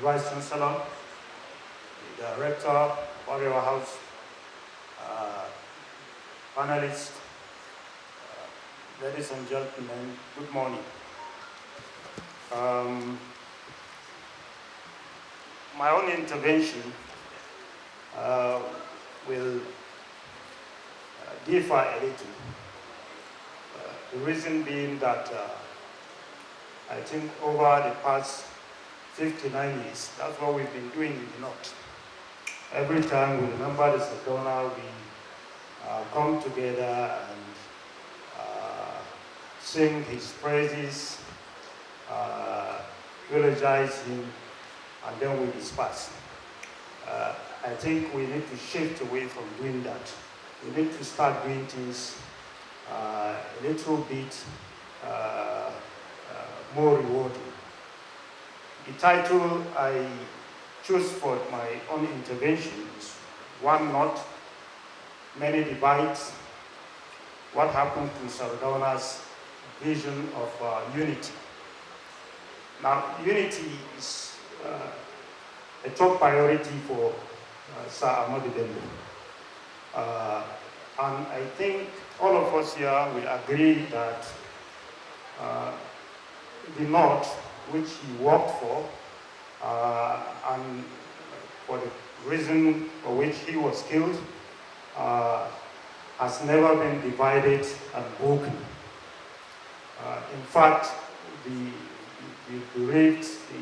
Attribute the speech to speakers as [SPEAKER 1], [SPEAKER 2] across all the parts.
[SPEAKER 1] Vice Chancellor, the Director of our House, panelists, ladies and gentlemen, good morning. My own intervention will differ a little. The reason being that I think over the past 59 years, that's what we've been doing in the North. Every time we remember the Sardaunan, we come together and sing his praises, eulogize him, and then we disperse. I think we need to shift away from doing that. We need to start doing things a little bit more rewarding. The title I choose for my own intervention is One North, Many Divides, What Happened to Sardaunan's Vision of Unity. Now, unity is a top priority for Sir Ahmadu Bello. And I think all of us here will agree that the North, which he worked for, and for the reason for which he was killed, has never been divided and broken. In fact, the rifts, the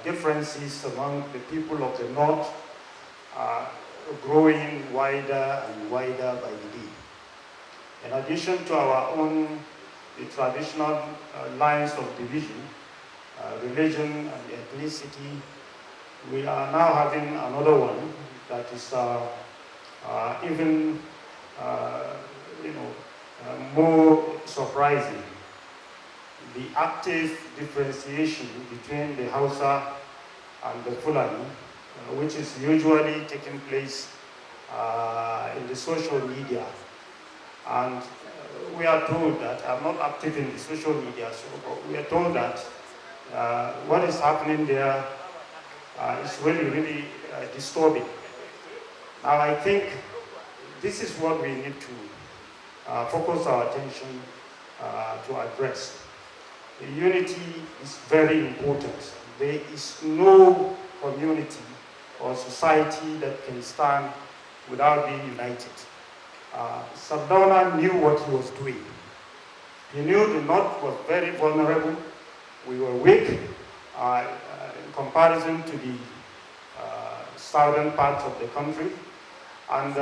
[SPEAKER 1] differences among the people of the North are growing wider and wider by the day. In addition to our own the traditional lines of division, religion and ethnicity, we are now having another one that is even more surprising. The active differentiation between the Hausa and the Fulani, which is usually taking place in the social media. And we are told that, I'm not active in the social media, but we are told that what is happening there is really, really disturbing. Now, I think this is what we need to focus our attention to address. The unity is very important. There is no community or society that can stand without being united. Sardaunan knew what he was doing. He knew the North was very vulnerable. We were weak in comparison to the southern parts of the country. And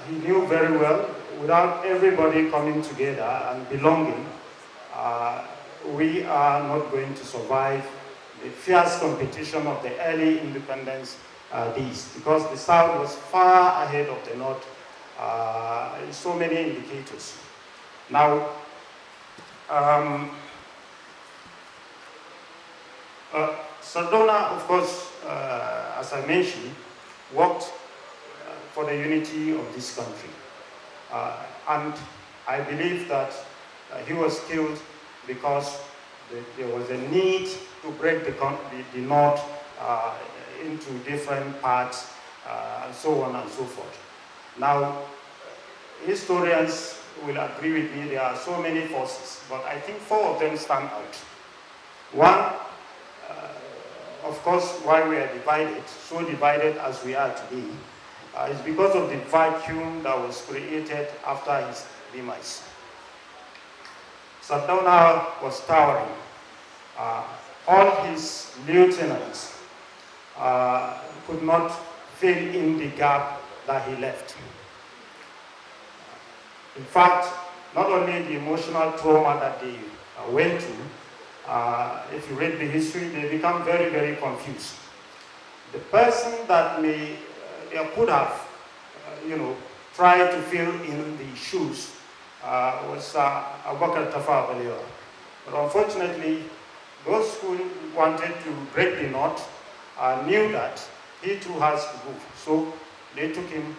[SPEAKER 1] he knew very well, without everybody coming together and belonging, we are not going to survive the fierce competition of the early independence days, because the South was far ahead of the North in so many indicators. Now, Sardaunan, of course, as I mentioned, worked for the unity of this country. And I believe that he was killed because there was a need to break the North into different parts, and so on and so forth. Now, historians will agree with me, there are so many forces, but I think four of them stand out. One, of course, why we are divided, so divided as we are today, is because of the vacuum that was created after his demise. Sardaunan was towering. All his lieutenants could not fill in the gap that he left. In fact, not only the emotional trauma that they went through, if you read the history, they become very, very confused. The person that they could have, tried to fill in the shoes was Abubakar Tafawa Balewa. But unfortunately, those who wanted to break the knot knew that he too has to go. So they took him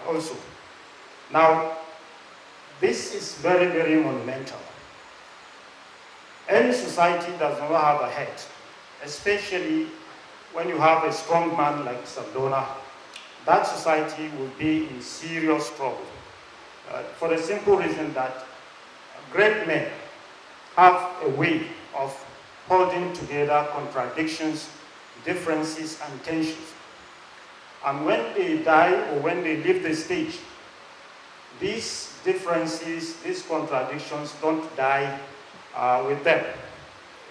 [SPEAKER 1] also. Now, this is very, very monumental. Any society does not have a head, especially when you have a strong man like Sardaunan. That society will be in serious trouble. For the simple reason that great men have a way of holding together contradictions, differences, and tensions. And when they die or when they leave the stage, these differences, these contradictions don't die with them.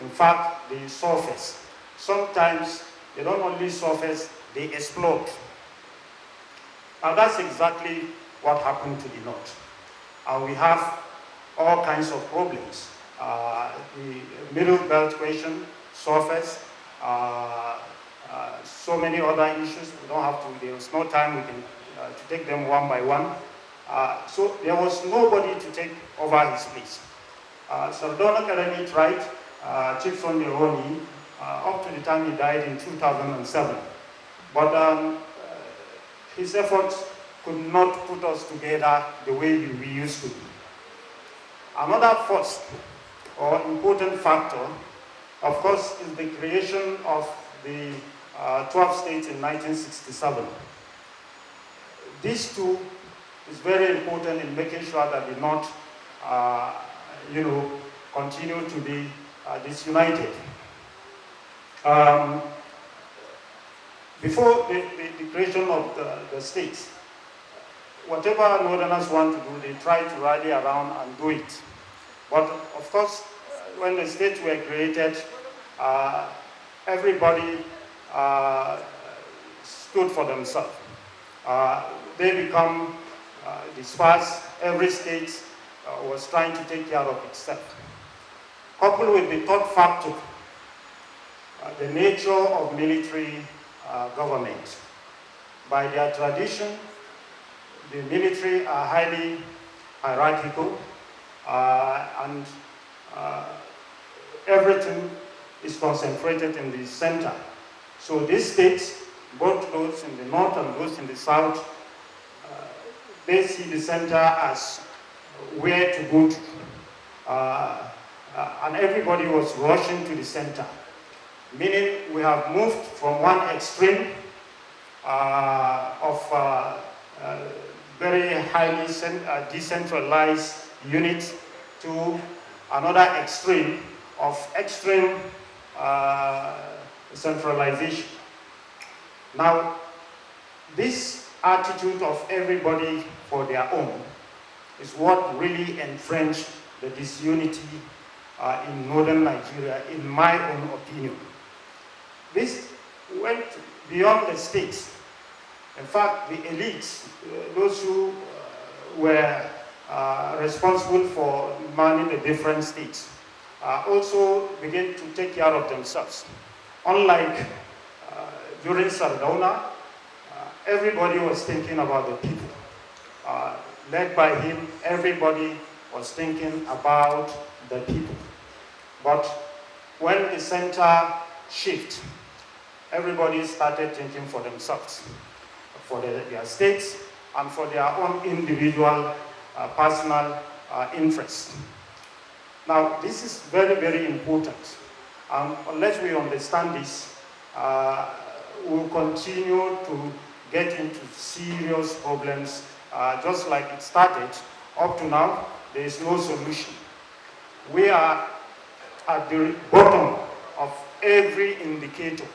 [SPEAKER 1] In fact, they surface. Sometimes they don't only surface, they explode. And that's exactly what happened to the North. And we have all kinds of problems. The Middle Belt question surfaced. So many other issues. We don't have to, there's no time we can to take them one by one. So there was nobody to take over his place. Sardaunan Academy tried, Chief Sunday Roni, up to the time he died in 2007. But his efforts could not put us together the way we used to. Another first or important factor, of course, is the creation of the 12 states in 1967. This too is very important in making sure that the North, continue to be disunited. Before the creation of the states, whatever Northerners want to do, they try to rally around and do it. But of course, when the states were created, everybody stood for themselves. They become dispersed. Every state was trying to take care of itself. Coupled with the third factor, the nature of military government. By their tradition, the military are highly hierarchical, and everything is concentrated in the center. So these states, both those in the north and those in the south, they see the center as where to go to. And everybody was rushing to the center. Meaning we have moved from one extreme of very highly decentralized unit to another extreme of extreme centralization. Now, this attitude of everybody for their own is what really entrenched the disunity in northern Nigeria, in my own opinion. This went beyond the states. In fact, the elites, those who were responsible for manning the different states, also began to take care of themselves. Unlike during Sardaunan, everybody was thinking about the people. Led by him, everybody was thinking about the people. But when the center shifted, everybody started thinking for themselves, for their states, and for their own individual, personal interests. Now, this is very, very important. Unless we understand this, we'll continue to get into serious problems. Just like it started, up to now, there is no solution. We are at the bottom of every indicator.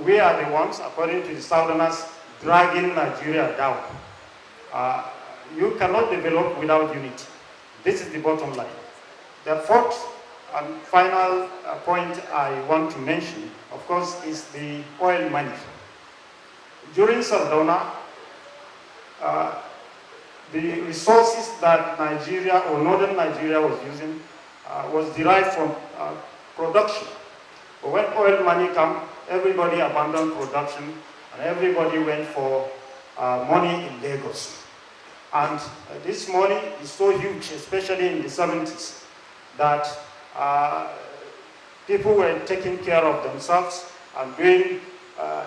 [SPEAKER 1] We are the ones, according to the Southerners, dragging Nigeria down. You cannot develop without unity. This is the bottom line. The fourth and final point I want to mention, of course, is the oil money. During Sardaunan, the resources that Nigeria or northern Nigeria was using was derived from production. But when oil money came, everybody abandoned production and everybody went for money in Lagos. And this money is so huge, especially in the 70s, that people were taking care of themselves and doing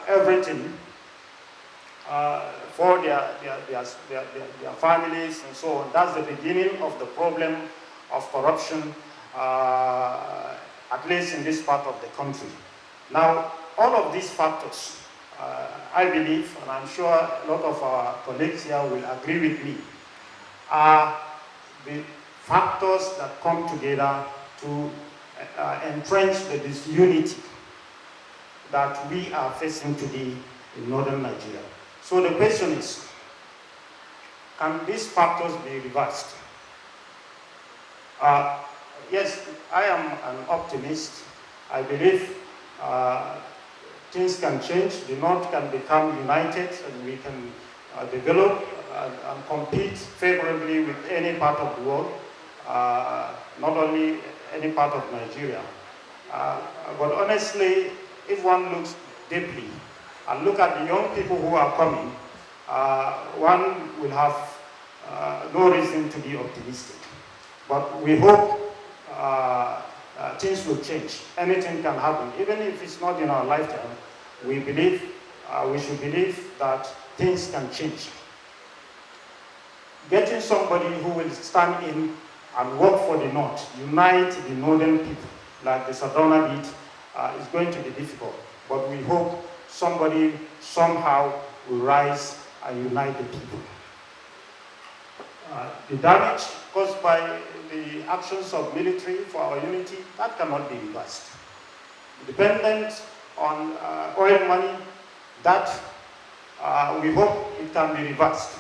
[SPEAKER 1] everything for their families and so on. That's the beginning of the problem of corruption at least in this part of the country. Now, all of these factors, I believe, and I'm sure a lot of our colleagues here will agree with me, are the factors that come together to entrench the disunity that we are facing today in northern Nigeria. So the question is, can these factors be reversed? Yes, I am an optimist. I believe things can change. The North can become united, and we can develop and compete favorably with any part of the world, not only any part of Nigeria. But honestly, if one looks deeply and look at the young people who are coming, one will have no reason to be optimistic. But we hope things will change. Anything can happen. Even if it's not in our lifetime, we believe, we should believe that things can change. Getting somebody who will stand in and work for the North, unite the northern people, like the Sardaunan did, is going to be difficult. But we hope somebody somehow will rise and unite the people. The damage caused by the actions of military for our unity, that cannot be reversed. Dependent on oil money, that we hope it can be reversed.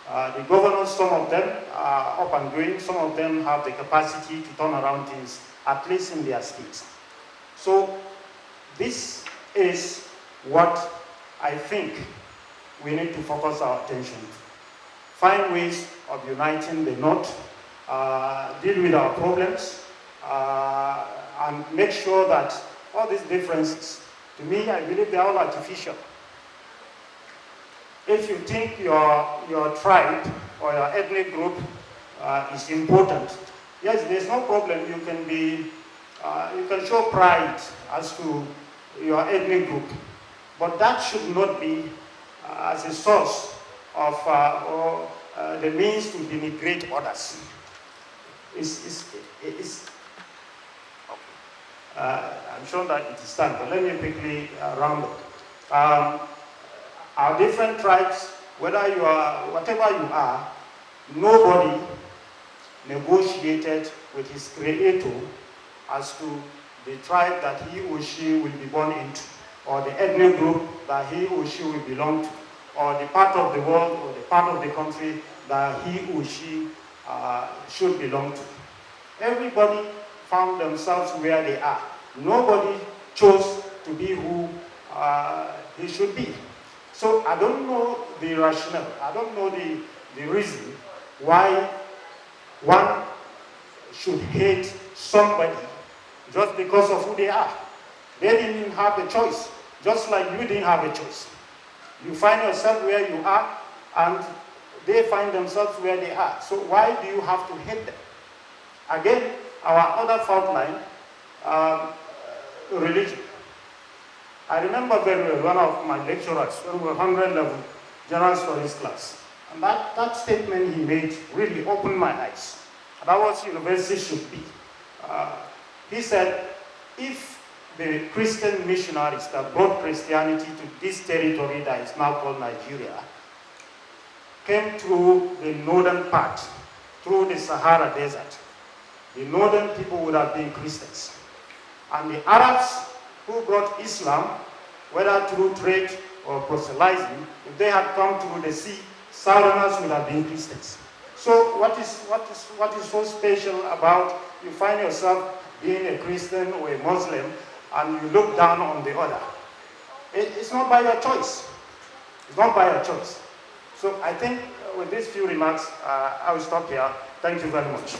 [SPEAKER 1] The governors, some of them are up and going, some of them have the capacity to turn around things, at least in their states. So this is what I think we need to focus our attention to. Find ways of uniting the North, deal with our problems, and make sure that all these differences, to me, I believe they're all artificial. If you think your tribe or your ethnic group is important, yes, there's no problem. You can show pride as to your ethnic group, but that should not be as a source of the means to denigrate others. I'm sure that it is time, but let me quickly round up. Our different tribes, whatever you are, nobody negotiated with his creator as to the tribe that he or she will be born into, or the ethnic group that he or she will belong to, or the part of the world or the part of the country that he or she should belong to. Everybody found themselves where they are. Nobody chose to be who he should be. So I don't know the rationale, I don't know the reason why one should hate somebody just because of who they are. They didn't have a choice, just like you didn't have a choice. You find yourself where you are, and they find themselves where they are. So why do you have to hate them? Again, our other fault line, religion. I remember very well one of my lecturers, when we were 100 level general studies class, and that statement he made really opened my eyes. And that was university should be. He said, if the Christian missionaries that brought Christianity to this territory that is now called Nigeria came through the northern part, through the Sahara Desert, the northern people would have been Christians. And the Arabs who brought Islam, whether through trade or proselytizing, if they had come through the sea, Southerners would have been Christians. So what is so special about you find yourself being a Christian or a Muslim and you look down on the other? It's not by your choice. It's not by your choice. So I think with these few remarks, I will stop here. Thank you very much.